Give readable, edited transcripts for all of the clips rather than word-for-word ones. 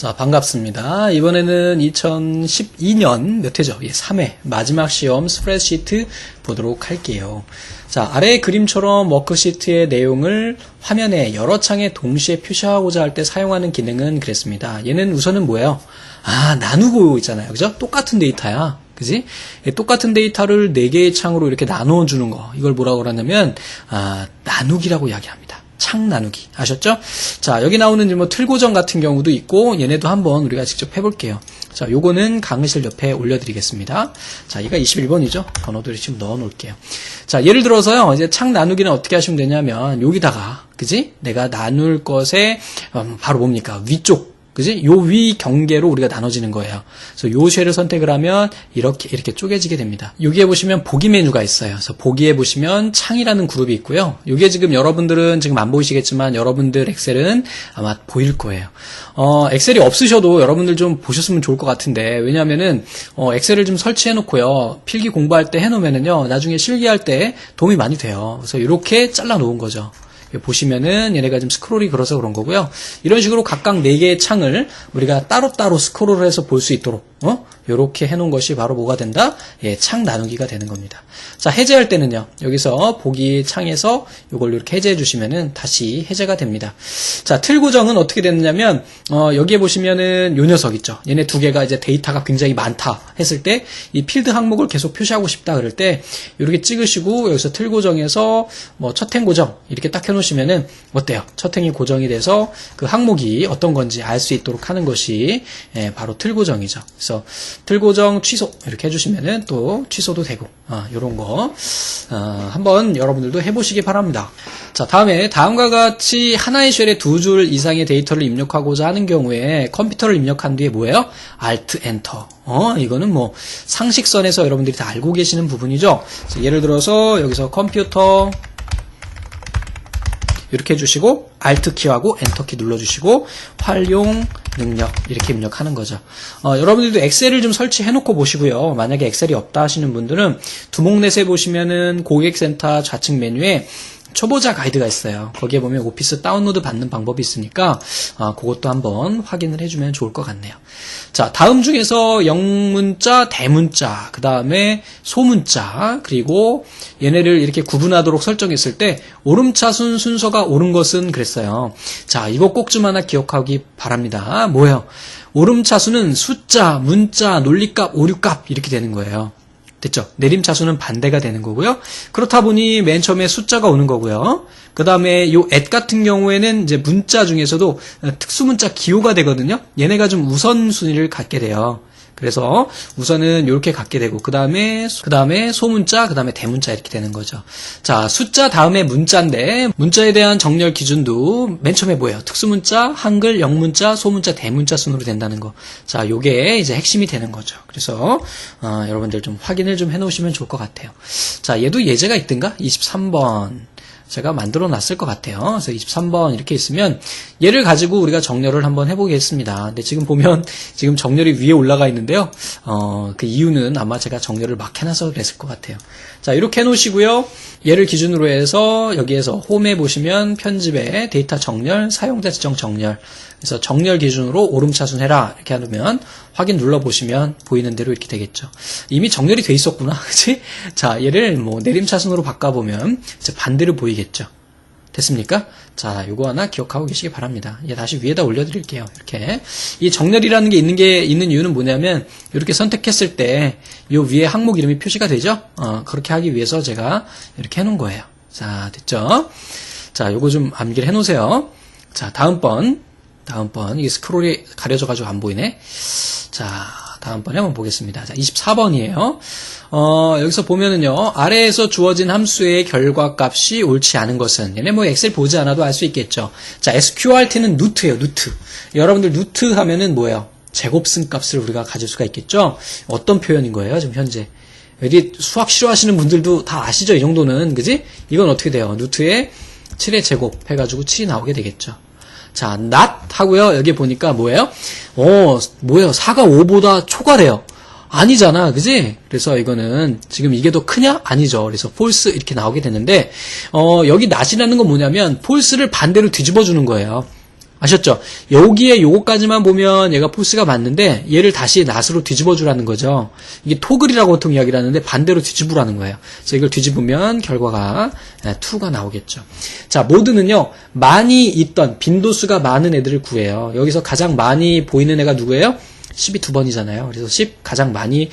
자, 반갑습니다. 이번에는 2012년 몇 회죠? 3회 마지막 시험 스프레드시트 보도록 할게요. 자, 아래 그림처럼 워크시트의 내용을 화면에 여러 창에 동시에 표시하고자 할 때 사용하는 기능은 그랬습니다. 얘는 우선은 뭐예요? 나누고 있잖아요. 그죠? 똑같은 데이터야. 그지? 똑같은 데이터를 4개의 창으로 이렇게 나누어 주는 거. 이걸 뭐라고 그러냐면 나누기라고 이야기합니다. 창 나누기. 아셨죠? 자, 여기 나오는 뭐 틀고정 같은 경우도 있고, 얘네도 한번 우리가 직접 해볼게요. 자, 요거는 강의실 옆에 올려드리겠습니다. 자, 얘가 21번이죠? 번호들을 지금 넣어 놓을게요. 자, 예를 들어서요, 이제 창 나누기는 어떻게 하시면 되냐면, 여기다가, 그지? 내가 나눌 것에, 바로 뭡니까? 위쪽. 그지? 요 위 경계로 우리가 나눠지는 거예요. 그래서 요 쉘을 선택을 하면 이렇게 쪼개지게 됩니다. 여기에 보시면 보기 메뉴가 있어요. 그래서 보기에 보시면 창이라는 그룹이 있고요. 요게 지금 여러분들은 지금 안 보이시겠지만 여러분들 엑셀은 아마 보일 거예요. 엑셀이 없으셔도 여러분들 좀 보셨으면 좋을 것 같은데, 왜냐면은 엑셀을 좀 설치해 놓고요. 필기 공부할 때 해 놓으면은요. 나중에 실기할 때 도움이 많이 돼요. 그래서 이렇게 잘라 놓은 거죠. 보시면은 얘네가 좀 스크롤이 걸어서 그런 거고요. 이런 식으로 각각 4개의 창을 우리가 따로따로 스크롤을 해서 볼 수 있도록 요렇게 해놓은 것이 바로 뭐가 된다? 예, 창 나누기가 되는 겁니다. 자, 해제할 때는요. 여기서 보기 창에서 요걸 이렇게 해제해 주시면은 다시 해제가 됩니다. 자, 틀 고정은 어떻게 되느냐면 여기에 보시면은 요 녀석 있죠. 얘네 2개가 이제 데이터가 굉장히 많다 했을 때 이 필드 항목을 계속 표시하고 싶다 그럴 때 이렇게 찍으시고 여기서 틀 고정에서 뭐 첫행 고정 이렇게 딱 해놓으시면은 어때요? 첫행이 고정이 돼서 그 항목이 어떤 건지 알 수 있도록 하는 것이 바로 틀 고정이죠. 그래서 틀 고정 취소 이렇게 해주시면은 또 취소도 되고 요런 거 한번 여러분들도 해보시기 바랍니다. 자, 다음에 다음과 같이 하나의 쉘에 2줄 이상의 데이터를 입력하고자 하는 경우에 컴퓨터를 입력한 뒤에 뭐예요? Alt Enter. 이거는 뭐 상식선에서 여러분들이 다 알고 계시는 부분이죠. 예를 들어서 여기서 컴퓨터 이렇게 해주시고 Alt 키하고 Enter 키 눌러주시고 활용 능력 이렇게 입력하는 거죠. 여러분들도 엑셀을 좀 설치해 놓고 보시고요. 만약에 엑셀이 없다 하시는 분들은 두목넷에 보시면은 고객센터 좌측 메뉴에 초보자 가이드가 있어요. 거기에 보면 오피스 다운로드 받는 방법이 있으니까 그것도 한번 확인을 해주면 좋을 것 같네요. 자, 다음 중에서 영문자, 대문자, 그 다음에 소문자, 그리고 얘네를 이렇게 구분하도록 설정했을 때 오름차순 순서가 옳은 것은 그랬어요. 자, 이거 꼭 좀 하나 기억하기 바랍니다. 뭐예요? 오름차순은 숫자, 문자, 논리값, 오류값 이렇게 되는 거예요. 됐죠? 내림차순은 반대가 되는 거고요. 그렇다 보니 맨 처음에 숫자가 오는 거고요. 그 다음에 요 at 같은 경우에는 이제 문자 중에서도 특수문자 기호가 되거든요. 얘네가 좀 우선순위를 갖게 돼요. 그래서 우선은 이렇게 갖게 되고 그 다음에 소문자, 그 다음에 대문자 이렇게 되는 거죠. 자, 숫자 다음에 문자인데 문자에 대한 정렬 기준도 맨 처음에 뭐예요? 특수문자, 한글, 영문자, 소문자, 대문자 순으로 된다는 거. 자, 요게 이제 핵심이 되는 거죠. 그래서 여러분들 좀 확인을 좀 해놓으시면 좋을 것 같아요. 자, 얘도 예제가 있든가? 23번. 제가 만들어 놨을 것 같아요. 그래서 23번 이렇게 있으면 얘를 가지고 우리가 정렬을 한번 해보겠습니다. 근데 지금 보면 지금 정렬이 위에 올라가 있는데요. 그 이유는 아마 제가 정렬을 막 해놔서 그랬을 것 같아요. 자, 이렇게 해놓으시고요. 얘를 기준으로 해서 여기에서 홈에 보시면 편집에 데이터 정렬, 사용자 지정 정렬. 그래서 정렬 기준으로 오름차순 해라 이렇게 하면 확인 눌러보시면 보이는 대로 이렇게 되겠죠. 이미 정렬이 돼 있었구나. 그치? 자, 얘를 뭐 내림차순으로 바꿔보면 이제 반대로 보이겠죠. 됐습니까? 자, 요거 하나 기억하고 계시기 바랍니다. 얘 다시 위에다 올려드릴게요. 이렇게. 이 정렬이라는 게 있는 이유는 뭐냐면, 이렇게 선택했을 때, 요 위에 항목 이름이 표시가 되죠? 그렇게 하기 위해서 제가 이렇게 해놓은 거예요. 자, 됐죠? 자, 요거 좀 암기를 해놓으세요. 자, 다음번. 이게 스크롤이 가려져가지고 안 보이네. 자, 다음번에 한번 보겠습니다. 자, 24번이에요. 여기서 보면은요, 아래에서 주어진 함수의 결과값이 옳지 않은 것은, 얘네 뭐 엑셀 보지 않아도 알 수 있겠죠. 자, sqrt는 루트예요, 루트. 여러분들 루트 하면은 뭐예요? 제곱승 값을 우리가 가질 수가 있겠죠? 어떤 표현인 거예요, 지금 현재? 여기 수학 싫어하시는 분들도 다 아시죠? 이 정도는, 그지? 이건 어떻게 돼요? 루트에 7의 제곱 해가지고 7이 나오게 되겠죠. 자, not 하고요. 여기 보니까 뭐예요? 뭐예요? 4가 5보다 초과래요. 아니잖아. 그지? 그래서 이거는 지금 이게 더 크냐? 아니죠. 그래서 false 이렇게 나오게 되는데 여기 not이라는 건 뭐냐면 false를 반대로 뒤집어 주는 거예요. 아셨죠? 여기에 요거까지만 보면 얘가 포스가 맞는데 얘를 다시 not으로 뒤집어 주라는 거죠. 이게 토글이라고 보통 이야기를 하는데 반대로 뒤집으라는 거예요. 그래서 이걸 뒤집으면 결과가 2가 나오겠죠. 자, 모드는요. 많이 있던 빈도수가 많은 애들을 구해요. 여기서 가장 많이 보이는 애가 누구예요? 10이 2번이잖아요. 그래서 10 가장 많이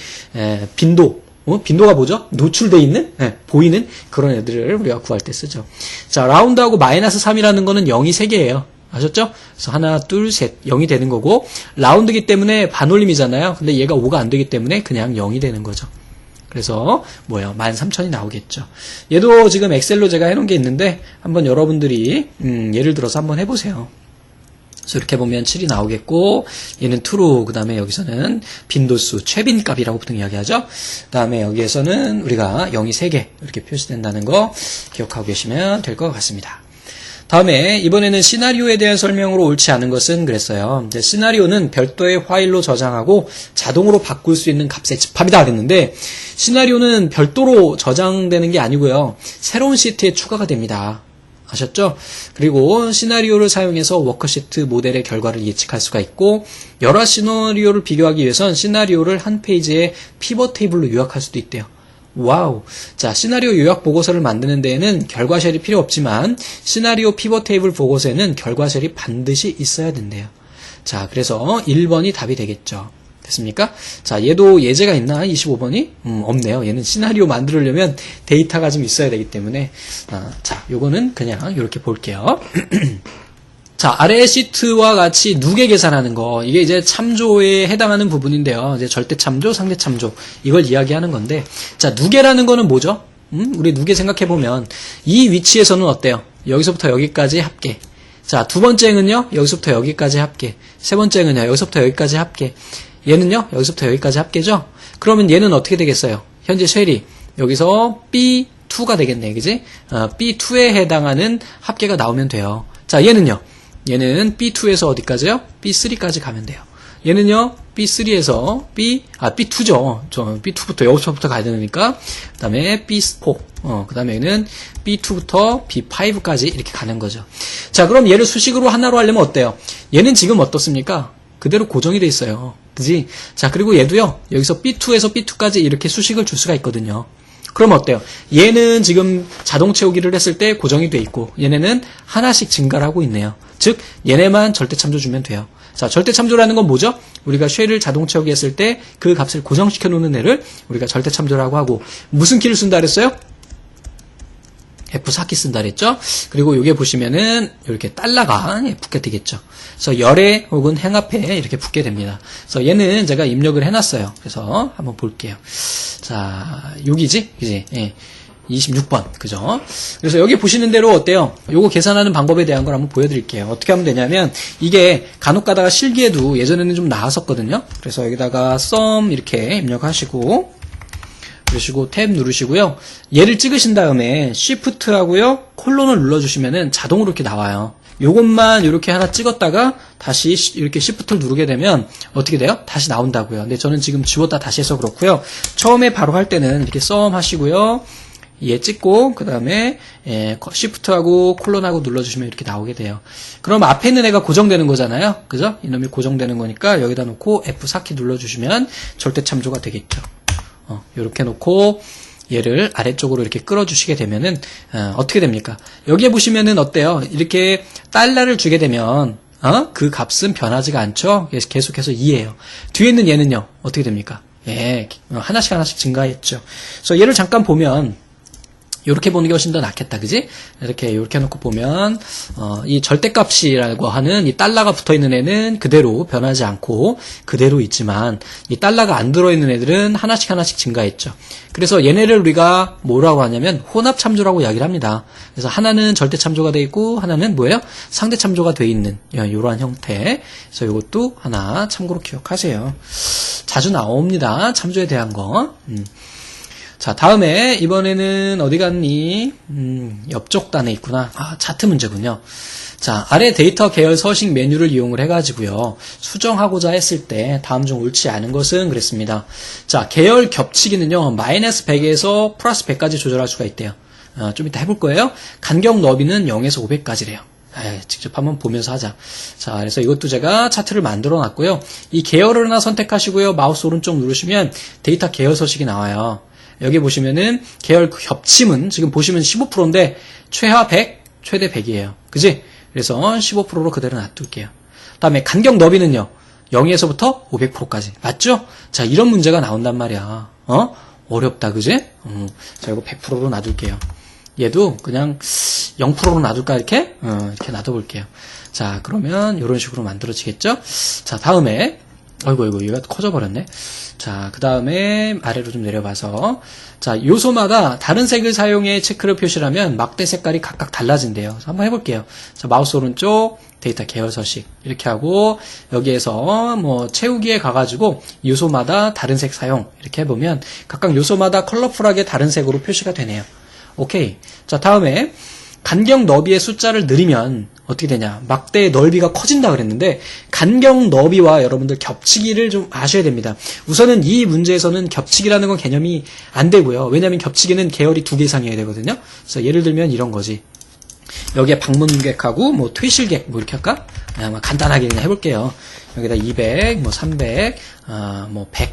빈도가 뭐죠? 노출되어 있는? 보이는 그런 애들을 우리가 구할 때 쓰죠. 자, 라운드하고 마이너스 3이라는 거는 0이 3개예요. 아셨죠? 그래서 하나, 둘, 셋, 0이 되는 거고, 라운드기 때문에 반올림이잖아요. 근데 얘가 5가 안 되기 때문에 그냥 0이 되는 거죠. 그래서, 13,000이 나오겠죠. 얘도 지금 엑셀로 제가 해놓은 게 있는데, 한번 여러분들이, 예를 들어서 한번 해보세요. 그래서 이렇게 보면 7이 나오겠고, 얘는 true, 그 다음에 여기서는 빈도수, 최빈값이라고 보통 이야기하죠. 그 다음에 여기에서는 우리가 0이 3개, 이렇게 표시된다는 거 기억하고 계시면 될 것 같습니다. 다음에 이번에는 시나리오에 대한 설명으로 옳지 않은 것은 그랬어요. 이제 시나리오는 별도의 파일로 저장하고 자동으로 바꿀 수 있는 값의 집합이다 그랬는데 시나리오는 별도로 저장되는 게 아니고요. 새로운 시트에 추가가 됩니다. 아셨죠? 그리고 시나리오를 사용해서 워커시트 모델의 결과를 예측할 수가 있고 여러 시나리오를 비교하기 위해선 시나리오를 한 페이지에 피벗 테이블로 요약할 수도 있대요. 와우. 자, 시나리오 요약 보고서를 만드는 데에는 결과 쉘이 필요 없지만 시나리오 피벗 테이블 보고서에는 결과 쉘이 반드시 있어야 된대요. 자, 그래서 1번이 답이 되겠죠. 됐습니까? 자, 얘도 예제가 있나? 25번이? 없네요. 얘는 시나리오 만들려면 데이터가 좀 있어야 되기 때문에 자, 요거는 그냥 이렇게 볼게요. 자, 아래 시트와 같이 누계 계산하는 거, 이게 이제 참조에 해당하는 부분인데요. 이제 절대 참조, 상대 참조, 이걸 이야기하는 건데, 자, 누계라는 거는 뭐죠? 우리 누계 생각해보면, 이 위치에서는 어때요? 여기서부터 여기까지 합계. 자, 두 번째는요, 여기서부터 여기까지 합계. 세 번째는요, 여기서부터 여기까지 합계. 얘는요, 여기서부터 여기까지 합계죠? 그러면 얘는 어떻게 되겠어요? 현재 쉘이, 여기서 B2가 되겠네, 그지? B2에 해당하는 합계가 나오면 돼요. 자, 얘는요? 얘는 B2에서 어디까지요? B3까지 가면 돼요. 얘는요, B3에서 B2죠. B2부터 여기서부터 가야 되니까. 그 다음에 B4, 그 다음에 얘는 B2부터 B5까지 이렇게 가는 거죠. 자, 그럼 얘를 수식으로 하나로 하려면 어때요? 얘는 지금 어떻습니까? 그대로 고정이 돼 있어요. 그지? 자, 그리고 얘도요, 여기서 B2에서 B2까지 이렇게 수식을 줄 수가 있거든요. 그럼 어때요? 얘는 지금 자동 채우기를 했을 때 고정이 돼 있고 얘네는 하나씩 증가를 하고 있네요. 즉 얘네만 절대 참조 주면 돼요. 자, 절대 참조라는 건 뭐죠? 우리가 쉘을 자동 채우기 했을 때 그 값을 고정시켜 놓는 애를 우리가 절대 참조라고 하고 무슨 키를 쓴다 그랬어요? F4키 쓴다 그랬죠? 그리고 요게 보시면은 이렇게 달러가 붙게 되겠죠. 그래서 열에 혹은 행 앞에 이렇게 붙게 됩니다. 그래서 얘는 제가 입력을 해놨어요. 그래서 한번 볼게요. 자, 여기지? 그지? 예. 26번. 그죠? 그래서 여기 보시는 대로 어때요? 요거 계산하는 방법에 대한 걸 한번 보여드릴게요. 어떻게 하면 되냐면, 이게 간혹 가다가 실기에도 예전에는 좀 나왔었거든요. 그래서 여기다가 sum 이렇게 입력하시고, 그러시고 탭 누르시고요. 얘를 찍으신 다음에 Shift 하고요. 콜론을 눌러주시면은 자동으로 이렇게 나와요. 요것만 이렇게 하나 찍었다가 다시 이렇게 Shift를 누르게 되면 어떻게 돼요? 다시 나온다고요. 근데 저는 지금 지웠다 다시 해서 그렇고요. 처음에 바로 할 때는 이렇게 sum 하시고요. 얘 찍고 그 다음에 Shift하고 콜론하고 눌러주시면 이렇게 나오게 돼요. 그럼 앞에 있는 애가 고정되는 거잖아요. 그죠? 이놈이 고정되는 거니까 여기다 놓고 F4키 눌러주시면 절대 참조가 되겠죠. 이렇게 놓고 얘를 아래쪽으로 이렇게 끌어주시게 되면은 어떻게 됩니까? 여기에 보시면은 어때요? 이렇게 달러를 주게 되면 그 값은 변하지가 않죠. 계속해서 2예요. 뒤에 있는 얘는요 어떻게 됩니까? 예, 하나씩 증가했죠. 그래서 얘를 잠깐 보면 이렇게 보는 게 훨씬 더 낫겠다, 그지? 이렇게 놓고 보면 이 절대값이라고 하는 이 달러가 붙어있는 애는 그대로 변하지 않고 그대로 있지만 이 달러가 안 들어있는 애들은 하나씩 증가했죠. 그래서 얘네를 우리가 뭐라고 하냐면 혼합 참조라고 이야기를 합니다. 그래서 하나는 절대 참조가 돼 있고 하나는 뭐예요? 상대 참조가 돼 있는 이러한 형태. 그래서 이것도 하나 참고로 기억하세요. 자주 나옵니다. 참조에 대한 거. 자, 다음에 이번에는 어디 갔니? 옆쪽 단에 있구나. 차트 문제군요. 자, 아래 데이터 계열 서식 메뉴를 이용을 해가지고요. 수정하고자 했을 때 다음 중 옳지 않은 것은 그랬습니다. 자, 계열 겹치기는요. 마이너스 100에서 플러스 100까지 조절할 수가 있대요. 좀 이따 해볼 거예요. 간격 너비는 0에서 500까지래요. 직접 한번 보면서 하자. 자, 그래서 이것도 제가 차트를 만들어 놨고요. 이 계열을 하나 선택하시고요. 마우스 오른쪽 누르시면 데이터 계열 서식이 나와요. 여기 보시면은 계열 겹침은 지금 보시면 15%인데 최하 100, 최대 100이에요. 그지? 그래서 15%로 그대로 놔둘게요. 다음에 간격 너비는요. 0에서부터 500%까지. 맞죠? 자, 이런 문제가 나온단 말이야. 어렵다, 그지? 자, 이거 100%로 놔둘게요. 얘도 그냥 0%로 놔둘까, 이렇게? 이렇게 놔둬볼게요. 자, 그러면 이런 식으로 만들어지겠죠? 자, 다음에, 어이구, 얘가 커져버렸네. 자, 그 다음에 아래로 좀 내려봐서. 자, 요소마다 다른 색을 사용해 체크를 표시하면 막대 색깔이 각각 달라진대요. 그래서 한번 해볼게요. 자, 마우스 오른쪽, 데이터 계열 서식. 이렇게 하고, 여기에서 뭐, 채우기에 가가지고, 요소마다 다른 색 사용. 이렇게 해보면, 각각 요소마다 컬러풀하게 다른 색으로 표시가 되네요. 오케이. 자, 다음에, 간격 너비의 숫자를 늘리면, 어떻게 되냐. 막대의 넓이가 커진다 그랬는데, 간격 너비와 여러분들 겹치기를 좀 아셔야 됩니다. 우선은 이 문제에서는 겹치기라는 건 개념이 안 되고요. 왜냐하면 겹치기는 계열이 2개 이상이어야 되거든요. 그래서 예를 들면 이런 거지. 여기에 방문객하고 뭐 퇴실객 뭐 이렇게 할까? 그냥 간단하게 그냥 해볼게요. 여기다 200, 뭐 300, 뭐 100,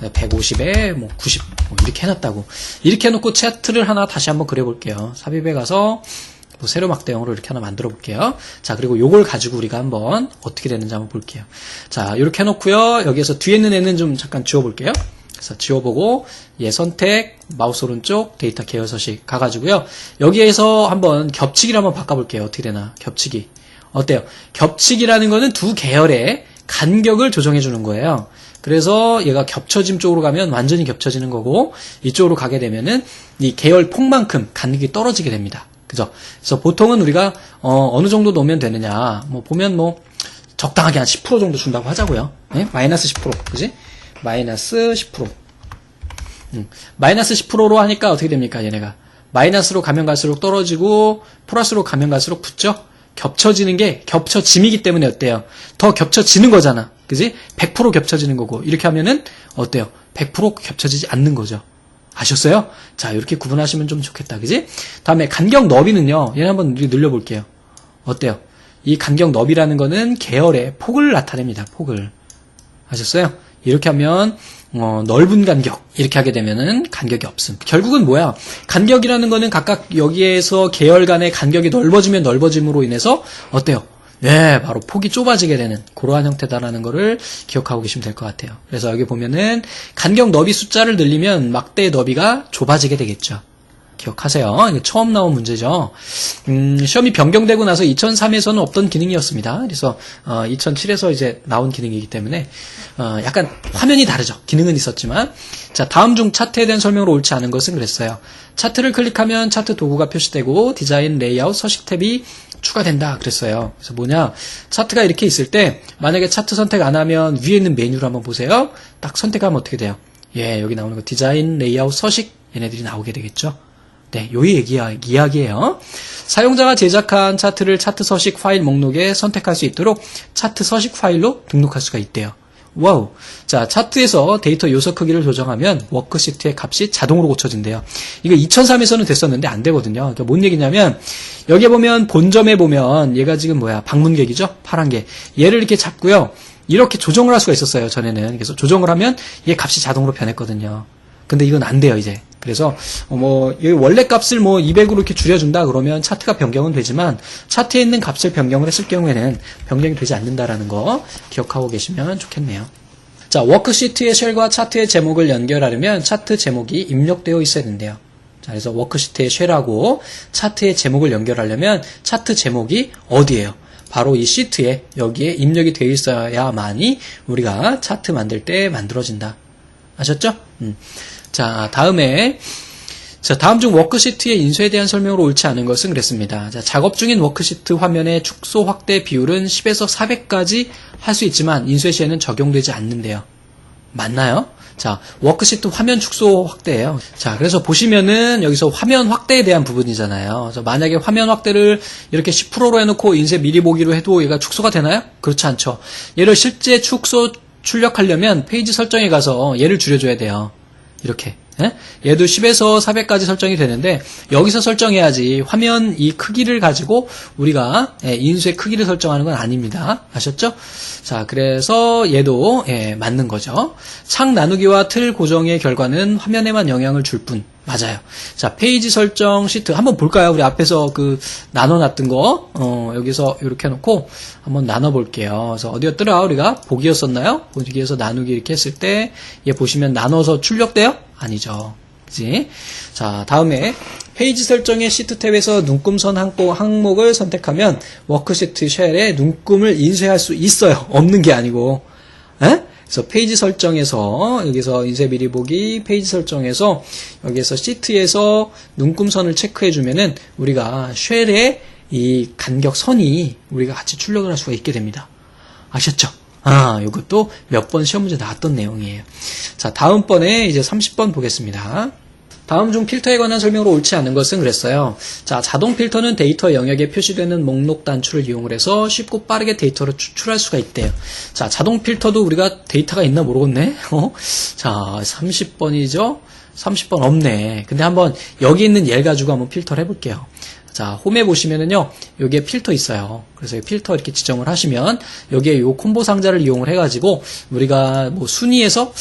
150에 뭐 90, 뭐 이렇게 해놨다고. 이렇게 해놓고 차트를 하나 다시 한번 그려볼게요. 삽입에 가서 뭐 세로 막대형으로 이렇게 하나 만들어 볼게요. 자, 그리고 요걸 가지고 우리가 한번 어떻게 되는지 한번 볼게요. 자, 이렇게 해놓고요. 여기에서 뒤에 있는 애는 좀 잠깐 지워볼게요. 그래서 지워보고 얘 선택, 마우스 오른쪽, 데이터 계열 서식 가가지고요. 여기에서 한번 겹치기를 한번 바꿔볼게요. 어떻게 되나? 겹치기. 어때요? 겹치기라는 거는 두 계열의 간격을 조정해 주는 거예요. 그래서 얘가 겹쳐짐 쪽으로 가면 완전히 겹쳐지는 거고, 이쪽으로 가게 되면은 이 계열 폭만큼 간격이 떨어지게 됩니다. 그죠? 그래서 보통은 우리가 어느 정도 놓으면 되느냐? 뭐 보면 뭐 적당하게 한 10% 정도 준다고 하자고요. 네? 마이너스 10%, 그지? 마이너스 10%. 마이너스 10%로 하니까 어떻게 됩니까, 얘네가? 마이너스로 가면 갈수록 떨어지고, 플러스로 가면 갈수록 붙죠? 겹쳐지는 게 겹쳐짐이기 때문에 어때요? 더 겹쳐지는 거잖아. 그지? 100% 겹쳐지는 거고, 이렇게 하면은 어때요? 100% 겹쳐지지 않는 거죠. 아셨어요? 자, 이렇게 구분하시면 좀 좋겠다. 그지? 다음에 간격 너비는요, 얘는 한번 늘려볼게요. 어때요? 이 간격 너비라는 거는 계열의 폭을 나타냅니다. 폭을. 아셨어요? 이렇게 하면 넓은 간격 이렇게 하게 되면은 간격이 없음. 결국은 뭐야? 간격이라는 거는 각각 여기에서 계열 간의 간격이 넓어지면 넓어짐으로 인해서 어때요? 네, 바로 폭이 좁아지게 되는 그러한 형태다라는 거를 기억하고 계시면 될 것 같아요. 그래서 여기 보면은 간격 너비 숫자를 늘리면 막대의 너비가 좁아지게 되겠죠. 기억하세요. 이게 처음 나온 문제죠. 시험이 변경되고 나서 2003에서는 없던 기능이었습니다. 그래서 2007에서 이제 나온 기능이기 때문에 약간 화면이 다르죠. 기능은 있었지만. 자, 다음 중 차트에 대한 설명으로 옳지 않은 것은 그랬어요. 차트를 클릭하면 차트 도구가 표시되고 디자인, 레이아웃, 서식 탭이 추가된다 그랬어요. 그래서 뭐냐, 차트가 이렇게 있을 때 만약에 차트 선택 안 하면 위에 있는 메뉴를 한번 보세요. 딱 선택하면 어떻게 돼요? 예, 여기 나오는 거 디자인, 레이아웃, 서식 얘네들이 나오게 되겠죠. 네, 요 이야기예요. 사용자가 제작한 차트를 차트 서식 파일 목록에 선택할 수 있도록 차트 서식 파일로 등록할 수가 있대요. 와우. 자, 차트에서 데이터 요소 크기를 조정하면 워크시트의 값이 자동으로 고쳐진대요. 이거 2003에서는 됐었는데 안 되거든요. 그러니까 뭔 얘기냐면 여기에 보면 본점에 보면 얘가 지금 뭐야? 방문객이죠? 파란 게. 얘를 이렇게 잡고요. 이렇게 조정을 할 수가 있었어요. 전에는. 그래서 조정을 하면 얘 값이 자동으로 변했거든요. 근데 이건 안 돼요, 이제. 그래서 여기 원래 값을 200으로 이렇게 줄여준다 그러면 차트가 변경은 되지만 차트에 있는 값을 변경을 했을 경우에는 변경이 되지 않는다라는 거 기억하고 계시면 좋겠네요. 자, 워크시트의 쉘과 차트의 제목을 연결하려면 차트 제목이 입력되어 있어야 된대요. 자, 그래서 워크시트의 쉘하고 차트의 제목을 연결하려면 차트 제목이 어디예요? 바로 이 시트에 여기에 입력이 되어 있어야만이 우리가 차트 만들 때 만들어진다. 아셨죠? 자, 다음 중 워크시트의 인쇄에 대한 설명으로 옳지 않은 것은 그랬습니다. 자, 작업 중인 워크시트 화면의 축소 확대 비율은 10에서 400까지 할 수 있지만 인쇄 시에는 적용되지 않는데요. 맞나요? 자, 워크시트 화면 축소 확대예요. 자, 그래서 보시면은 여기서 화면 확대에 대한 부분이잖아요. 그래서 만약에 화면 확대를 이렇게 10%로 해놓고 인쇄 미리 보기로 해도 얘가 축소가 되나요? 그렇지 않죠. 얘를 실제 축소 출력하려면 페이지 설정에 가서 얘를 줄여줘야 돼요. 이렇게. 예? 얘도 10에서 400까지 설정이 되는데 여기서 설정해야지 화면 이 크기를 가지고 우리가 인수의 크기를 설정하는 건 아닙니다. 아셨죠? 자, 그래서 얘도 맞는 거죠. 창 나누기와 틀 고정의 결과는 화면에만 영향을 줄 뿐. 맞아요. 자, 페이지 설정 시트 한번 볼까요? 우리 앞에서 그 나눠놨던 거 여기서 이렇게 해놓고 한번 나눠볼게요. 그래서 어디였더라? 우리가 보기였었나요? 보기에서 나누기 이렇게 했을 때 얘 보시면 나눠서 출력돼요? 아니죠. 그치? 자, 다음에 페이지 설정의 시트 탭에서 눈금선 항목을 선택하면 워크시트 쉘에 눈금을 인쇄할 수 있어요. 없는 게 아니고. 에? 그래서 페이지 설정에서 여기서 인쇄 미리 보기 페이지 설정에서 여기에서 시트에서 눈금선을 체크해 주면은 우리가 쉘의 이 간격선이 우리가 같이 출력을 할 수가 있게 됩니다. 아셨죠? 이것도 몇 번 시험 문제 나왔던 내용이에요. 자, 다음번에 이제 30번 보겠습니다. 다음 중 필터에 관한 설명으로 옳지 않은 것은 그랬어요. 자, 자동 필터는 데이터 영역에 표시되는 목록 단추를 이용을 해서 쉽고 빠르게 데이터를 추출할 수가 있대요. 자, 자동 필터도 우리가 데이터가 있나 모르겠네? 자, 30번이죠? 30번 없네. 근데 한번 여기 있는 얘를 가지고 한번 필터를 해볼게요. 자, 홈에 보시면은요, 여기에 필터 있어요. 그래서 이 필터 이렇게 지정을 하시면, 여기에 요 콤보 상자를 이용을 해가지고, 우리가 뭐 순위에서,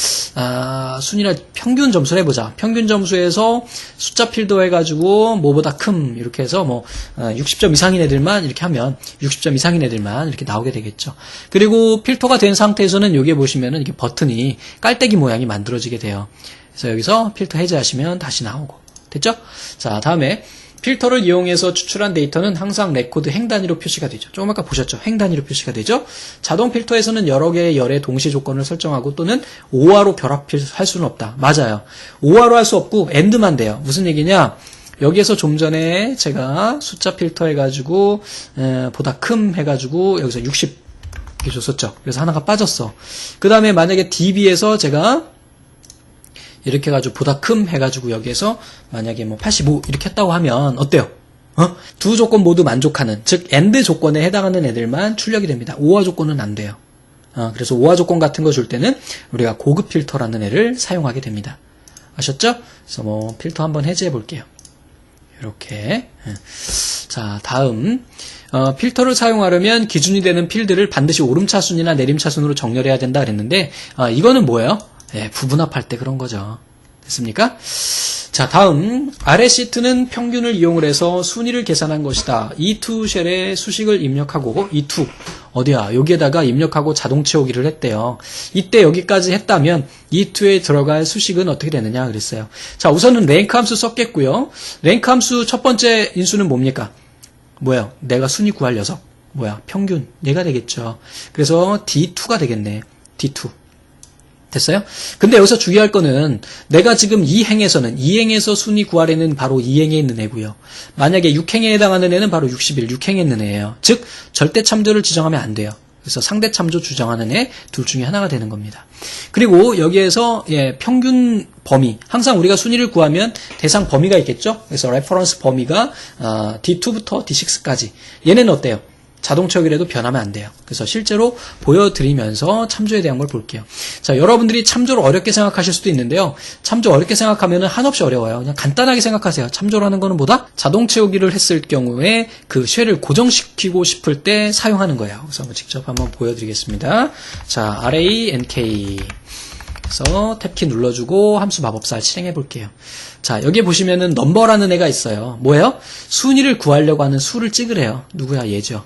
순위를 평균 점수를 해보자. 평균 점수에서 숫자 필더 해가지고, 뭐보다 큼, 이렇게 해서 60점 이상인 애들만 이렇게 하면, 60점 이상인 애들만 이렇게 나오게 되겠죠. 그리고 필터가 된 상태에서는 여기에 보시면은 이게 버튼이 깔때기 모양이 만들어지게 돼요. 그래서 여기서 필터 해제하시면 다시 나오고. 됐죠? 자, 다음에, 필터를 이용해서 추출한 데이터는 항상 레코드 행 단위로 표시가 되죠. 조금 아까 보셨죠? 행 단위로 표시가 되죠. 자동 필터에서는 여러 개의 열의 동시 조건을 설정하고 또는 OR로 결합할 수는 없다. 맞아요. OR로 할 수 없고 AND만 돼요. 무슨 얘기냐? 여기에서 좀 전에 제가 숫자 필터 해가지고 보다 큼 해가지고 여기서 60 이렇게 줬었죠. 그래서 하나가 빠졌어. 그 다음에 만약에 DB에서 제가 이렇게 해가지고 보다 큼 해가지고 여기에서 만약에 85 이렇게 했다고 하면 어때요? 두 조건 모두 만족하는 즉 AND 조건에 해당하는 애들만 출력이 됩니다. OR 조건은 안 돼요. 그래서 OR 조건 같은 거 줄 때는 우리가 고급 필터라는 애를 사용하게 됩니다. 아셨죠? 그래서 필터 한번 해제해 볼게요. 이렇게. 자, 다음 필터를 사용하려면 기준이 되는 필드를 반드시 오름차순이나 내림차순으로 정렬해야 된다 그랬는데 이거는 뭐예요? 부분합할 때 그런 거죠. 됐습니까? 자, 다음 아래 시트는 평균을 이용을 해서 순위를 계산한 것이다. E2 쉘에 수식을 입력하고 E2 어디야? 여기에다가 입력하고 자동 채우기를 했대요. 이때 여기까지 했다면 E2에 들어갈 수식은 어떻게 되느냐 그랬어요. 자, 우선은 랭크 함수 썼겠고요. 랭크 함수 첫 번째 인수는 뭡니까? 뭐야? 내가 순위 구할 녀석. 뭐야? 평균. 얘가 되겠죠. 그래서 D2가 되겠네. D2. 됐어요? 근데 여기서 주의할 거는 내가 지금 이 행에서는 이 행에서 순위 구하려는 바로 이 행에 있는 애고요. 만약에 6행에 해당하는 애는 바로 61, 6행에 있는 애예요. 즉 절대 참조를 지정하면 안 돼요. 그래서 상대 참조 주장하는 애 둘 중에 하나가 되는 겁니다. 그리고 여기에서 평균 범위 항상 우리가 순위를 구하면 대상 범위가 있겠죠. 그래서 레퍼런스 범위가 D2부터 D6까지 얘네는 어때요? 자동 채우기라도 변하면 안 돼요. 그래서 실제로 보여드리면서 참조에 대한 걸 볼게요. 자, 여러분들이 참조를 어렵게 생각하실 수도 있는데요. 참조 어렵게 생각하면 한없이 어려워요. 그냥 간단하게 생각하세요. 참조라는 거는 뭐다? 자동 채우기를 했을 경우에 그 쉘을 고정시키고 싶을 때 사용하는 거예요. 그래서 직접 한번 보여드리겠습니다. 자, array nk 그래서 탭키 눌러주고 함수 마법사 실행해 볼게요. 자, 여기 보시면은 넘버라는 애가 있어요. 뭐예요? 순위를 구하려고 하는 수를 찍으래요. 누구야? 얘죠.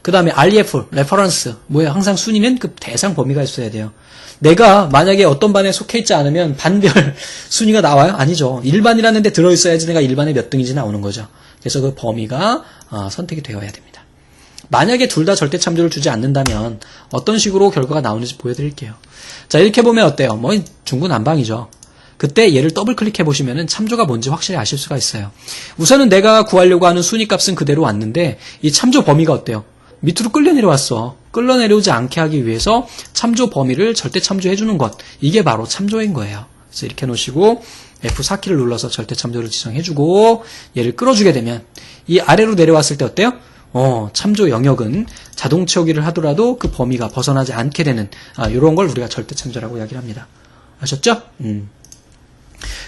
그 다음에 ref, 레퍼런스. 뭐예요? 항상 순위는 그 대상 범위가 있어야 돼요. 내가 만약에 어떤 반에 속해 있지 않으면 반별 순위가 나와요? 아니죠. 1반이라는 데 들어있어야지 내가 1반에 몇 등인지 나오는 거죠. 그래서 그 범위가 선택이 되어야 됩니다. 만약에 둘 다 절대 참조를 주지 않는다면 어떤 식으로 결과가 나오는지 보여드릴게요. 자, 이렇게 보면 어때요? 중구난방이죠. 그때 얘를 더블 클릭해 보시면은 참조가 뭔지 확실히 아실 수가 있어요. 우선은 내가 구하려고 하는 순위 값은 그대로 왔는데 이 참조 범위가 어때요? 밑으로 끌려 내려왔어. 끌려 내려오지 않게 하기 위해서 참조 범위를 절대 참조해 주는 것. 이게 바로 참조인 거예요. 그래서 이렇게 놓으시고 F4키를 눌러서 절대 참조를 지정해 주고 얘를 끌어주게 되면 이 아래로 내려왔을 때 어때요? 참조 영역은 자동 채우기를 하더라도 그 범위가 벗어나지 않게 되는 이런 걸 우리가 절대 참조라고 이야기를 합니다. 아셨죠?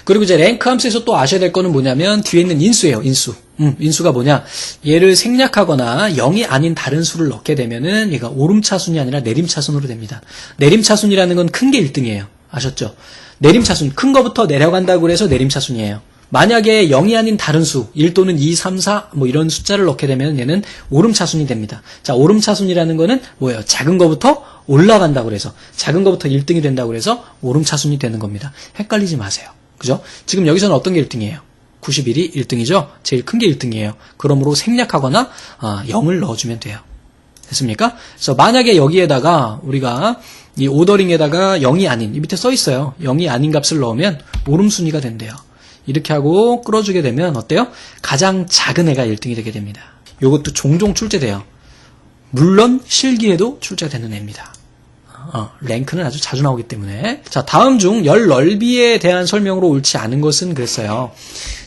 그리고 이제 랭크 함수에서 또 아셔야 될 거는 뭐냐면 뒤에 있는 인수예요. 인수. 인수가 뭐냐? 얘를 생략하거나 0이 아닌 다른 수를 넣게 되면은 얘가 오름차순이 아니라 내림차순으로 됩니다. 내림차순이라는 건 큰 게 1등이에요. 아셨죠? 내림차순, 큰 거부터 내려간다고 해서 내림차순이에요. 만약에 0이 아닌 다른 수, 1 또는 2, 3, 4 뭐 이런 숫자를 넣게 되면 얘는 오름차순이 됩니다. 자, 오름차순이라는 거는 뭐예요? 작은 거부터 올라간다고 그래서 작은 거부터 1등이 된다고 그래서 오름차순이 되는 겁니다. 헷갈리지 마세요. 그죠? 지금 여기서는 어떤 게 1등이에요? 91이 1등이죠? 제일 큰 게 1등이에요. 그러므로 생략하거나 0을 넣어주면 돼요. 됐습니까? 그래서 만약에 여기에다가 우리가 이 오더링에다가 0이 아닌, 이 밑에 써 있어요. 0이 아닌 값을 넣으면 오름순위가 된대요. 이렇게 하고 끌어주게 되면 어때요? 가장 작은 애가 1등이 되게 됩니다. 이것도 종종 출제돼요. 물론 실기에도 출제되는 애입니다. 랭크는 아주 자주 나오기 때문에. 자, 다음 중 열 넓이에 대한 설명으로 옳지 않은 것은 그랬어요.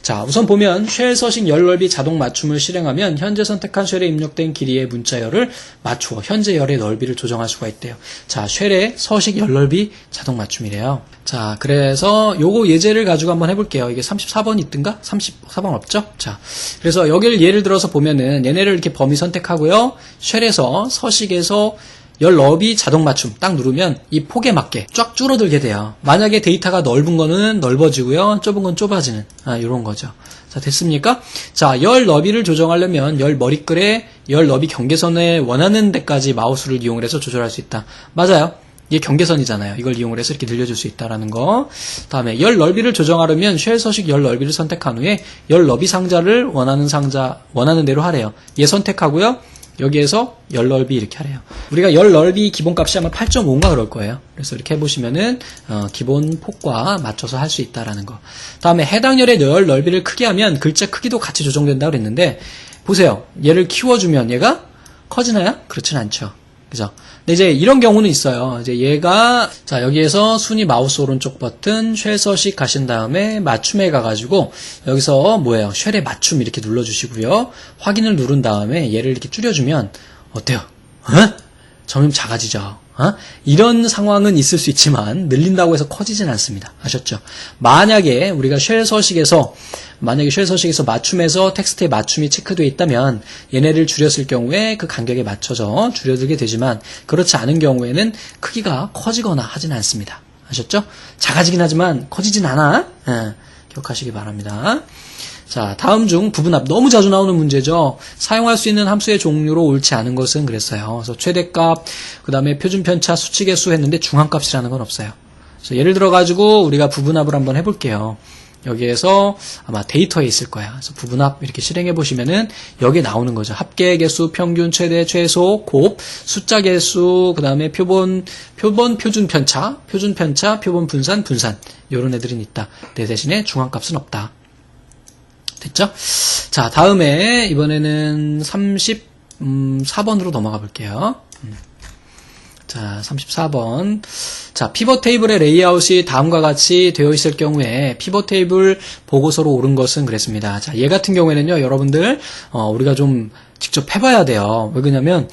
자, 우선 보면 쉘 서식 열 넓이 자동 맞춤을 실행하면 현재 선택한 쉘에 입력된 길이의 문자열을 맞추어 현재 열의 넓이를 조정할 수가 있대요. 자, 쉘의 서식 열 넓이 자동 맞춤이래요. 자, 그래서 요거 예제를 가지고 한번 해볼게요. 이게 34번 있든가? 34번 없죠? 자, 그래서 여기를 예를 들어서 보면은 얘네를 이렇게 범위 선택하고요. 쉘에서 서식에서 열 넓이 자동 맞춤 딱 누르면 이 폭에 맞게 쫙 줄어들게 돼요. 만약에 데이터가 넓은 거는 넓어지고요. 좁은 건 좁아지는 이런 거죠. 자, 됐습니까? 자, 열 너비를 조정하려면 열 머리글에 열 너비 경계선에 원하는 데까지 마우스를 이용을 해서 조절할 수 있다. 맞아요. 이게 경계선이잖아요. 이걸 이용을 해서 이렇게 늘려줄 수 있다라는 거. 다음에 열 넓이를 조정하려면 쉘 서식 열 넓이를 선택한 후에 열 너비 상자를 원하는 대로 하래요. 얘 선택하고요. 여기에서 열 넓이 이렇게 하래요. 우리가 열 넓이 기본값이 아마 8.5인가 그럴 거예요. 그래서 이렇게 해보시면은 기본 폭과 맞춰서 할 수 있다라는 거. 다음에 해당 열의 열 넓이를 크게 하면 글자 크기도 같이 조정된다고 그랬는데 보세요. 얘를 키워주면 얘가 커지나요? 그렇진 않죠. 그죠? 근데 이제 이런 경우는 있어요. 이제 얘가 자 여기에서 순위 마우스 오른쪽 버튼 쉘 서식 가신 다음에 맞춤에 가가지고 여기서 뭐예요? 쉘의 맞춤 이렇게 눌러주시고요. 확인을 누른 다음에 얘를 이렇게 줄여주면 어때요? 점점 작아지죠. 이런 상황은 있을 수 있지만 늘린다고 해서 커지진 않습니다. 아셨죠? 만약에 우리가 쉘 서식에서 맞춤에서 텍스트의 맞춤이 체크되어 있다면 얘네를 줄였을 경우에 그 간격에 맞춰서 줄여들게 되지만 그렇지 않은 경우에는 크기가 커지거나 하진 않습니다. 아셨죠? 작아지긴 하지만 커지진 않아. 기억하시기 바랍니다. 자, 다음 중 부분합 너무 자주 나오는 문제죠. 사용할 수 있는 함수의 종류로 옳지 않은 것은 그랬어요. 그래서 최대값, 그 다음에 표준편차, 수치개수 했는데 중앙값이라는 건 없어요. 그래서 예를 들어 가지고 우리가 부분합을 한번 해볼게요. 여기에서 아마 데이터에 있을 거야. 그래서 부분합 이렇게 실행해 보시면은 여기에 나오는 거죠. 합계 개수, 평균, 최대, 최소, 곱, 숫자 개수, 그 다음에 표본, 표준 편차, 표본 분산, 이런 애들은 있다. 내 대신에 중앙값은 없다. 됐죠? 자, 다음에 이번에는 34번으로 넘어가 볼게요. 자, 34번. 자, 피벗 테이블의 레이아웃이 다음과 같이 되어 있을 경우에 피벗 테이블 보고서로 옳은 것은 그랬습니다. 자, 얘 같은 경우에는요, 여러분들, 우리가 좀 직접 해봐야 돼요. 왜 그러냐면,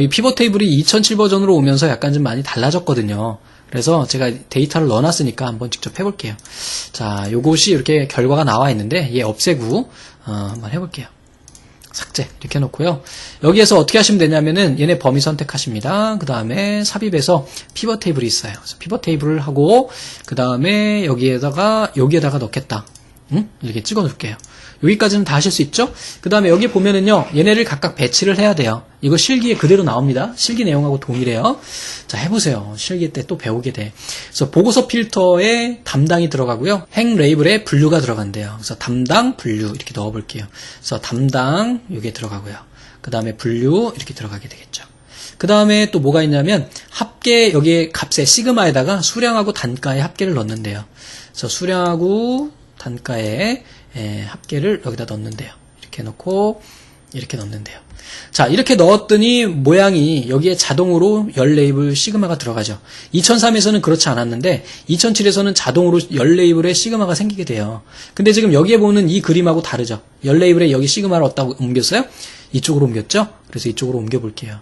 이 피벗 테이블이 2007 버전으로 오면서 약간 좀 많이 달라졌거든요. 그래서 제가 데이터를 넣어놨으니까 한번 직접 해볼게요. 자, 요것이 이렇게 결과가 나와 있는데, 얘 없애고, 한번 해볼게요. 삭제 이렇게 해놓고요. 여기에서 어떻게 하시면 되냐면은 얘네 범위 선택하십니다. 그 다음에 삽입해서 피벗 테이블이 있어요. 그래서 피벗 테이블을 하고 그 다음에 여기에다가 넣겠다. 이렇게 찍어놓을게요. 여기까지는 다 하실 수 있죠? 그 다음에 여기 보면은요, 얘네를 각각 배치를 해야 돼요. 이거 실기에 그대로 나옵니다. 실기 내용하고 동일해요. 자, 해보세요. 실기 때 또 배우게 돼. 그래서 보고서 필터에 담당이 들어가고요. 행 레이블에 분류가 들어간대요. 그래서 담당, 분류 이렇게 넣어볼게요. 그래서 담당, 여기에 들어가고요. 그 다음에 분류 이렇게 들어가게 되겠죠. 그 다음에 또 뭐가 있냐면 합계 여기에 값에 시그마에다가 수량하고 단가의 합계를 넣는데요. 그래서 수량하고 단가의 합계를 여기다 넣는데요. 이렇게 넣고 이렇게 넣는데요. 자, 이렇게 넣었더니 모양이 여기에 자동으로 열 레이블 시그마가 들어가죠. 2003에서는 그렇지 않았는데 2007에서는 자동으로 열 레이블에 시그마가 생기게 돼요. 근데 지금 여기에 보는 이 그림하고 다르죠. 열 레이블에 여기 시그마를 어디다 옮겼어요? 이쪽으로 옮겼죠? 그래서 이쪽으로 옮겨 볼게요.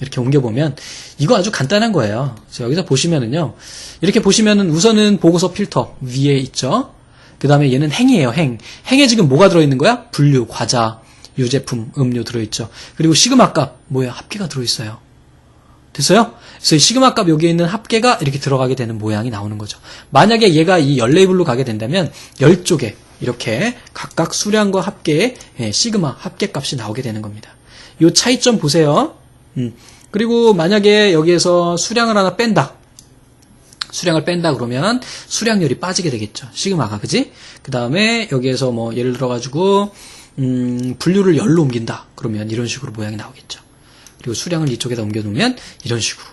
이렇게 옮겨보면 이거 아주 간단한 거예요. 그래서 여기서 보시면은요. 이렇게 보시면은 우선은 보고서 필터 위에 있죠. 그 다음에 얘는 행이에요. 행에 지금 뭐가 들어있는 거야? 분류, 과자, 유제품, 음료 들어있죠. 그리고 시그마 값 뭐예요? 합계가 들어있어요. 됐어요? 그래서 이 시그마 값 여기에 있는 합계가 이렇게 들어가게 되는 모양이 나오는 거죠. 만약에 얘가 이 열 레이블로 가게 된다면 10쪽에 이렇게 각각 수량과 합계의 시그마 합계 값이 나오게 되는 겁니다. 이 차이점 보세요. 그리고 만약에 여기에서 수량을 하나 뺀다. 수량을 뺀다 그러면 수량열이 빠지게 되겠죠. 시그마가, 그지? 그 다음에 여기에서 뭐 예를 들어가지고 분류를 열로 옮긴다. 그러면 이런 식으로 모양이 나오겠죠. 그리고 수량을 이쪽에다 옮겨놓으면 이런 식으로.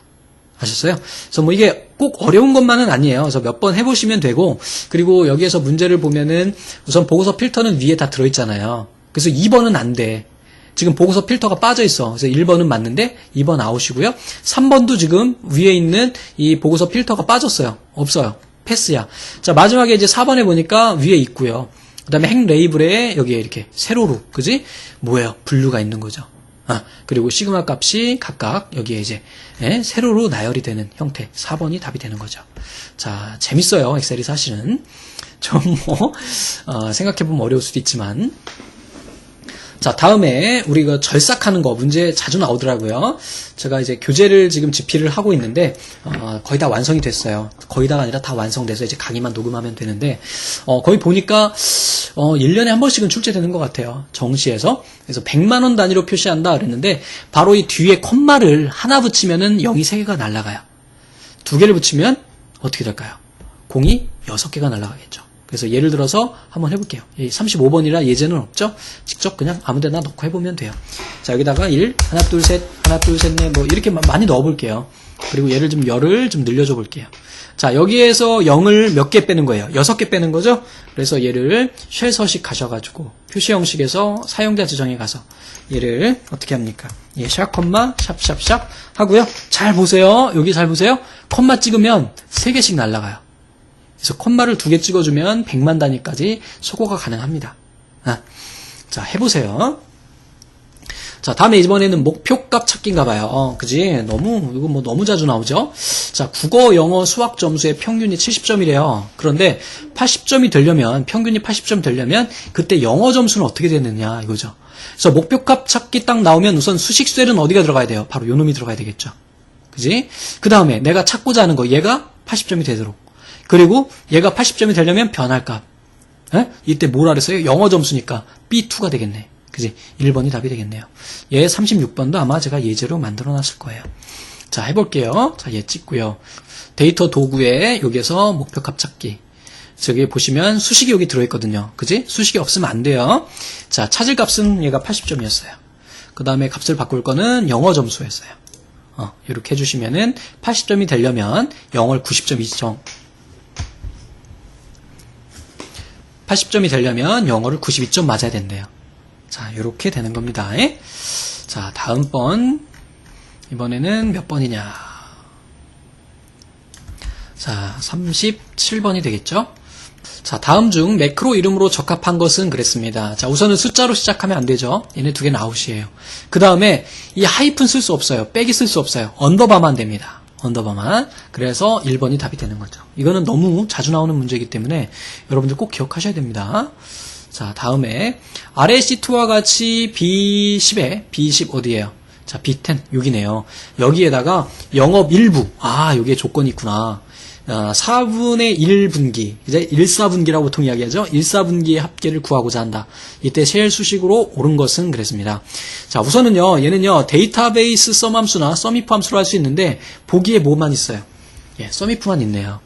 아셨어요? 그래서 뭐 이게 꼭 어려운 것만은 아니에요. 그래서 몇 번 해보시면 되고, 그리고 여기에서 문제를 보면은 우선 보고서 필터는 위에 다 들어있잖아요. 그래서 2번은 안 돼. 지금 보고서 필터가 빠져 있어. 그래서 1번은 맞는데 2번 아웃이고요. 3번도 지금 위에 있는 이 보고서 필터가 빠졌어요. 없어요. 패스야. 자, 마지막에 이제 4번에 보니까 위에 있고요. 그 다음에 행 레이블에 여기에 이렇게 세로로, 그지? 뭐예요? 분류가 있는 거죠. 그리고 시그마 값이 각각 여기에 이제 세로로 나열이 되는 형태. 4번이 답이 되는 거죠. 자, 재밌어요. 엑셀이 사실은. 좀 생각해보면 어려울 수도 있지만. 자, 다음에 우리가 절삭하는 거 문제 자주 나오더라고요. 제가 이제 교재를 지금 집필을 하고 있는데 거의 다 완성이 됐어요. 거의 다가 아니라 다 완성돼서 이제 강의만 녹음하면 되는데 거의 보니까 1년에 한 번씩은 출제되는 것 같아요. 정시에서. 그래서 100만 원 단위로 표시한다 그랬는데 바로 이 뒤에 콤마를 하나 붙이면은 0이 3개가 날아가요. 2개를 붙이면 어떻게 될까요? 0이 6개가 날아가겠죠. 그래서 예를 들어서 한번 해볼게요. 35번이라 예제는 없죠? 직접 그냥 아무 데나 넣고 해보면 돼요. 자, 여기다가 1, 하나, 둘, 셋, 하나, 둘, 셋, 넷, 뭐, 이렇게 많이 넣어볼게요. 그리고 얘를 좀, 열을 좀 늘려줘 볼게요. 자, 여기에서 0을 몇 개 빼는 거예요? 6개 빼는 거죠? 그래서 얘를 쉘 서식 가셔가지고, 표시 형식에서 사용자 지정에 가서, 얘를 어떻게 합니까? 샵, 콤마, 샵, 샵, 샵 하고요. 잘 보세요. 여기 잘 보세요. 콤마 찍으면 3개씩 날아가요. 그래서 콤마를 2개 찍어주면 100만 단위까지 소거가 가능합니다. 자, 해보세요. 자, 다음에 이번에는 목표값 찾기인가 봐요. 그지? 이거 뭐 너무 자주 나오죠? 자, 국어, 영어, 수학 점수의 평균이 70점이래요. 그런데 80점이 되려면, 평균이 80점 되려면, 그때 영어 점수는 어떻게 되느냐, 이거죠. 그래서 목표값 찾기 딱 나오면 우선 수식수에는 어디가 들어가야 돼요? 바로 요 놈이 들어가야 되겠죠. 그지? 그 다음에 내가 찾고자 하는 거, 얘가 80점이 되도록. 그리고 얘가 80점이 되려면 변할값. 이때 뭐라 그랬어요? 영어 점수니까 B2가 되겠네. 그지? 1번이 답이 되겠네요. 얘 36번도 아마 제가 예제로 만들어 놨을 거예요. 자, 해볼게요. 자, 얘 찍고요. 데이터 도구에 여기에서 목표값 찾기. 저기 보시면 수식이 여기 들어있거든요. 그지? 수식이 없으면 안 돼요. 자, 찾을 값은 얘가 80점이었어요. 그 다음에 값을 바꿀 거는 영어 점수였어요. 이렇게 해주시면은 80점이 되려면 영어를 90점 이정. 80점이 되려면 영어를 92점 맞아야 된대요. 자, 이렇게 되는 겁니다. 자, 다음번. 이번에는 몇 번이냐. 자, 37번이 되겠죠? 자, 다음 중 매크로 이름으로 적합한 것은 그랬습니다. 자, 우선은 숫자로 시작하면 안 되죠. 얘네 두 개는 아웃이에요. 그 다음에 이 하이픈 쓸 수 없어요. 빼기 쓸 수 없어요. 언더바만 됩니다. 언더바만. 그래서 1번이 답이 되는 거죠. 이거는 너무 자주 나오는 문제이기 때문에 여러분들 꼭 기억하셔야 됩니다. 자, 다음에 아래 C2와 같이 B10에 B10 어디예요? 자, B10 여기네요. 여기에다가 영업 일부. 여기에 조건이 있구나. 4분의 1분기, 이제 1/4분기라고 보통 이야기하죠. 1/4분기의 합계를 구하고자 한다. 이때 쉘 수식으로 옳은 것은 그랬습니다. 자, 우선은요, 얘는요, 데이터베이스 썸 함수나 썸이프 함수로 할 수 있는데, 보기에 뭐만 있어요? 썸이프만 있네요.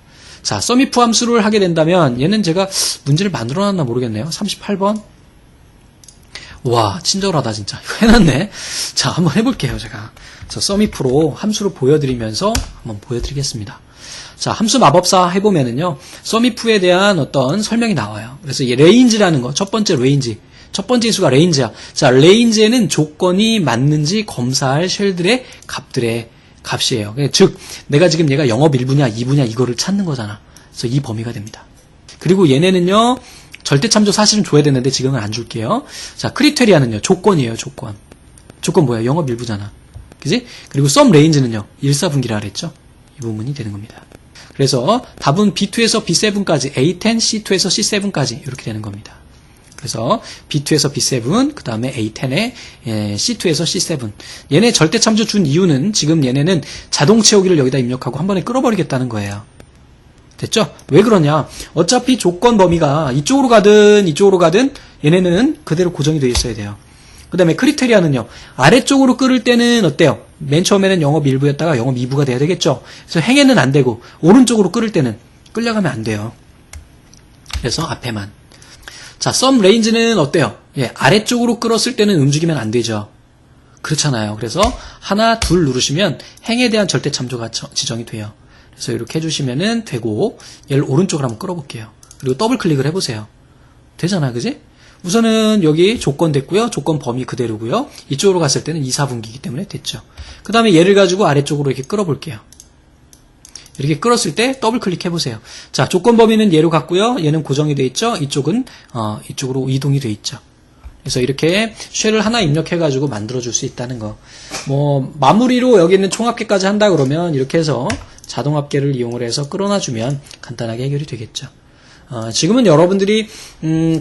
자, 썸이프 함수를 하게 된다면, 얘는 제가 문제를 만들어 놨나 모르겠네요. 38번. 와, 친절하다, 진짜. 이거 해놨네. 자, 한번 해볼게요, 제가. 썸이프로 함수를 보여드리면서 한번 보여드리겠습니다. 자, 함수 마법사 해보면은요, 썸이프에 대한 어떤 설명이 나와요. 그래서 이 레인지라는 거, 첫 번째 레인지. 첫 번째 인수가 레인지야. 자, 레인지에는 조건이 맞는지 검사할 쉘들의 값들의 값이에요. 즉, 내가 지금 얘가 영업 1부냐, 2부냐, 이거를 찾는 거잖아. 그래서 이 범위가 됩니다. 그리고 얘네는요, 절대참조 사실은 줘야 되는데 지금은 안 줄게요. 자, 크리테리아는요, 조건이에요, 조건. 조건 뭐야? 영업 1부잖아. 그지? 그리고 썸 레인지는요, 1/4분기라 그랬죠? 이 부분이 되는 겁니다. 그래서 답은 B2에서 B7까지, A10, C2에서 C7까지 이렇게 되는 겁니다. 그래서 B2에서 B7, 그 다음에 A10에 C2에서 C7. 얘네 절대참조 준 이유는 지금 얘네는 자동 채우기를 여기다 입력하고 한 번에 끌어버리겠다는 거예요. 됐죠? 왜 그러냐? 어차피 조건 범위가 이쪽으로 가든 이쪽으로 가든 얘네는 그대로 고정이 되어 있어야 돼요. 그 다음에 크리테리아는요, 아래쪽으로 끌을 때는 어때요? 맨 처음에는 영업 1부였다가 영업 2부가 돼야 되겠죠? 그래서 행에는 안 되고, 오른쪽으로 끌을 때는 끌려가면 안 돼요. 그래서 앞에만. 자, 썸 레인지는 어때요? 예, 아래쪽으로 끌었을 때는 움직이면 안 되죠. 그렇잖아요. 그래서 하나, 둘 누르시면 행에 대한 절대 참조가 지정이 돼요. 그래서 이렇게 해주시면은 되고, 얘를 오른쪽으로 한번 끌어볼게요. 그리고 더블 클릭을 해보세요. 되잖아, 그지? 우선은 여기 조건 됐고요. 조건 범위 그대로고요. 이쪽으로 갔을 때는 2/4분기이기 때문에 됐죠. 그 다음에 얘를 가지고 아래쪽으로 이렇게 끌어볼게요. 이렇게 끌었을 때 더블 클릭해보세요. 자, 조건 범위는 얘로 갔고요. 얘는 고정이 돼 있죠. 이쪽은 이쪽으로 이동이 돼 있죠. 그래서 이렇게 쉘을 하나 입력해가지고 만들어줄 수 있다는 거. 뭐 마무리로 여기 있는 총합계까지 한다 그러면 이렇게 해서 자동합계를 이용을 해서 끌어놔주면 간단하게 해결이 되겠죠. 지금은 여러분들이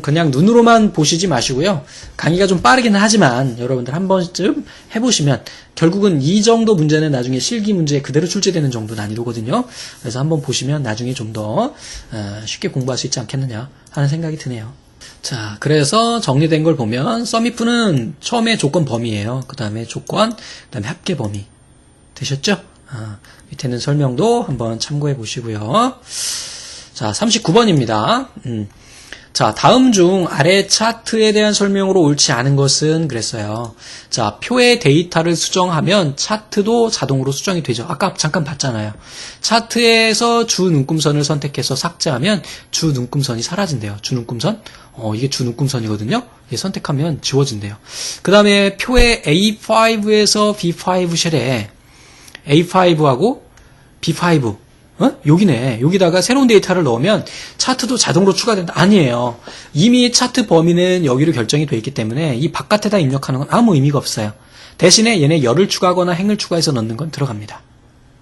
그냥 눈으로만 보시지 마시고요. 강의가 좀 빠르기는 하지만 여러분들 한 번쯤 해보시면 결국은 이 정도 문제는 나중에 실기 문제에 그대로 출제되는 정도 난이도거든요. 그래서 한번 보시면 나중에 좀 더 쉽게 공부할 수 있지 않겠느냐 하는 생각이 드네요. 자, 그래서 정리된 걸 보면 썸이프는 처음에 조건 범위예요. 그 다음에 조건, 그 다음에 합계 범위. 되셨죠? 밑에는 설명도 한번 참고해 보시고요. 자, 39번입니다. 자, 다음 중 아래 차트에 대한 설명으로 옳지 않은 것은 그랬어요. 자, 표의 데이터를 수정하면 차트도 자동으로 수정이 되죠. 아까 잠깐 봤잖아요. 차트에서 주 눈금선을 선택해서 삭제하면 주 눈금선이 사라진대요. 주 눈금선? 이게 주 눈금선이거든요. 얘 선택하면 지워진대요. 그 다음에 표의 A5에서 B5 쉘에 A5하고 B5 여기네. 여기다가 새로운 데이터를 넣으면 차트도 자동으로 추가된다. 아니에요. 이미 차트 범위는 여기로 결정이 되어 있기 때문에 이 바깥에다 입력하는 건 아무 의미가 없어요. 대신에 얘네 열을 추가하거나 행을 추가해서 넣는 건 들어갑니다.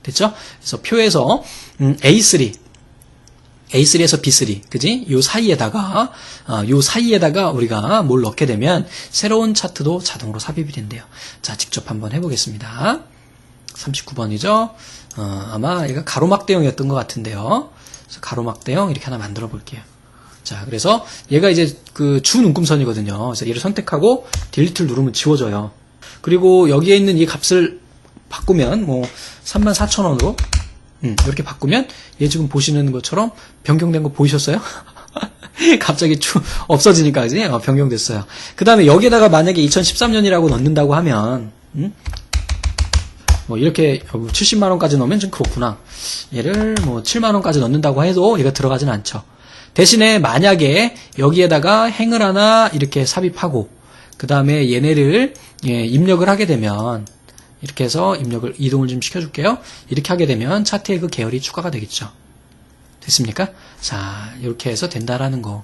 됐죠? 그래서 표에서 A3, A3에서 B3, 그지? 요 사이에다가 우리가 뭘 넣게 되면 새로운 차트도 자동으로 삽입이 된대요. 자, 직접 한번 해보겠습니다. 39번이죠? 아마 얘가 가로막대형이었던 것 같은데요. 그래서 가로막대형 이렇게 하나 만들어 볼게요. 자, 그래서 얘가 이제 그 주 눈금선이거든요. 그래서 얘를 선택하고 딜리트를 누르면 지워져요. 그리고 여기에 있는 이 값을 바꾸면 뭐 34,000원으로 이렇게 바꾸면 얘 지금 보시는 것처럼 변경된 거 보이셨어요? 갑자기 없어지니까 그지? 변경됐어요. 그 다음에 여기에다가 만약에 2013년이라고 넣는다고 하면 뭐 이렇게 70만원까지 넣으면 좀 그렇구나. 얘를 뭐 7만원까지 넣는다고 해도 얘가 들어가진 않죠. 대신에 만약에 여기에다가 행을 하나 이렇게 삽입하고 그 다음에 얘네를 입력을 하게 되면 이렇게 해서 이동을 좀 시켜줄게요. 이렇게 하게 되면 차트에 그 계열이 추가가 되겠죠. 됐습니까? 자, 이렇게 해서 된다라는 거.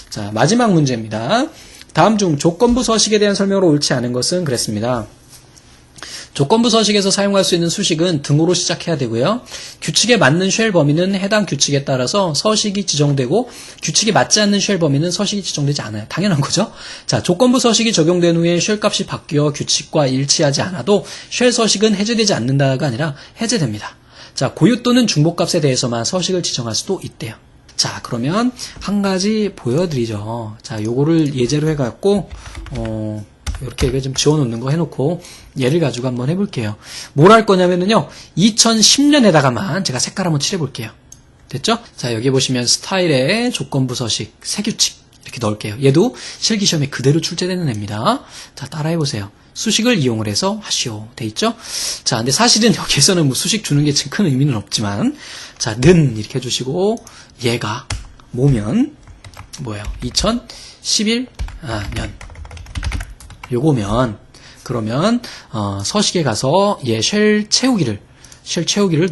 자, 마지막 문제입니다. 다음 중 조건부 서식에 대한 설명으로 옳지 않은 것은 그랬습니다. 조건부 서식에서 사용할 수 있는 수식은 등호로 시작해야 되고요. 규칙에 맞는 쉘 범위는 해당 규칙에 따라서 서식이 지정되고 규칙에 맞지 않는 쉘 범위는 서식이 지정되지 않아요. 당연한 거죠. 자, 조건부 서식이 적용된 후에 쉘 값이 바뀌어 규칙과 일치하지 않아도 쉘 서식은 해제되지 않는다가 아니라 해제됩니다. 자, 고유 또는 중복값에 대해서만 서식을 지정할 수도 있대요. 자, 그러면 한 가지 보여드리죠. 자, 요거를 예제로 해갖고 이렇게 좀 지워놓는 거 해놓고 얘를 가지고 한번 해볼게요. 뭘 할 거냐면요 2010년에다가만 제가 색깔 한번 칠해볼게요. 됐죠? 자, 여기 보시면 스타일의 조건부 서식 세규칙 이렇게 넣을게요. 얘도 실기시험에 그대로 출제되는 애입니다. 자, 따라해보세요. 수식을 이용을 해서 하시오 돼 있죠? 자, 근데 사실은 여기에서는 뭐 수식 주는 게 큰 의미는 없지만 자, 는 이렇게 해주시고 얘가 뭐면 뭐예요? 2011년 요거면 그러면 서식에 가서 얘 쉘 채우기를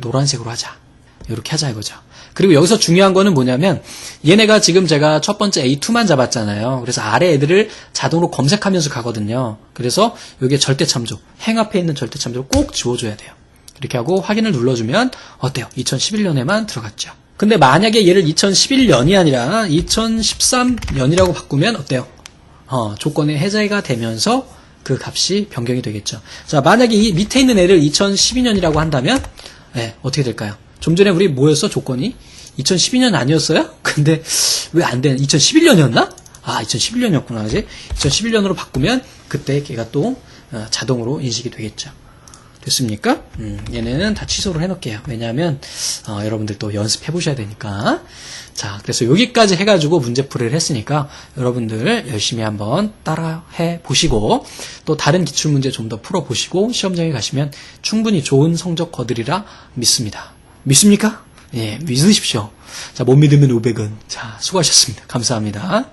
노란색으로 하자. 이렇게 하자 이거죠. 그리고 여기서 중요한 거는 뭐냐면 얘네가 지금 제가 첫 번째 A2만 잡았잖아요. 그래서 아래 애들을 자동으로 검색하면서 가거든요. 그래서 이게 절대참조, 행 앞에 있는 절대참조를 꼭 지워줘야 돼요. 이렇게 하고 확인을 눌러주면 어때요? 2011년에만 들어갔죠. 근데 만약에 얘를 2011년이 아니라 2013년이라고 바꾸면 어때요? 조건이 해제가 되면서 그 값이 변경이 되겠죠. 자, 만약에 이 밑에 있는 애를 2012년이라고 한다면 어떻게 될까요? 좀 전에 우리 뭐였어? 조건이 2012년 아니었어요? 근데 왜 안 되는 2011년이었나? 2011년이었구나. 그지? 2011년으로 바꾸면 그때 걔가 또 자동으로 인식이 되겠죠. 됐습니까? 얘네는 다 취소를 해놓을게요. 왜냐하면 여러분들 또 연습해 보셔야 되니까. 자, 그래서 여기까지 해가지고 문제풀이를 했으니까 여러분들 열심히 한번 따라해 보시고 또 다른 기출문제 좀 더 풀어보시고 시험장에 가시면 충분히 좋은 성적 거두리라 믿습니다. 믿습니까? 예, 믿으십시오. 자, 못 믿으면 500원. 자, 수고하셨습니다. 감사합니다.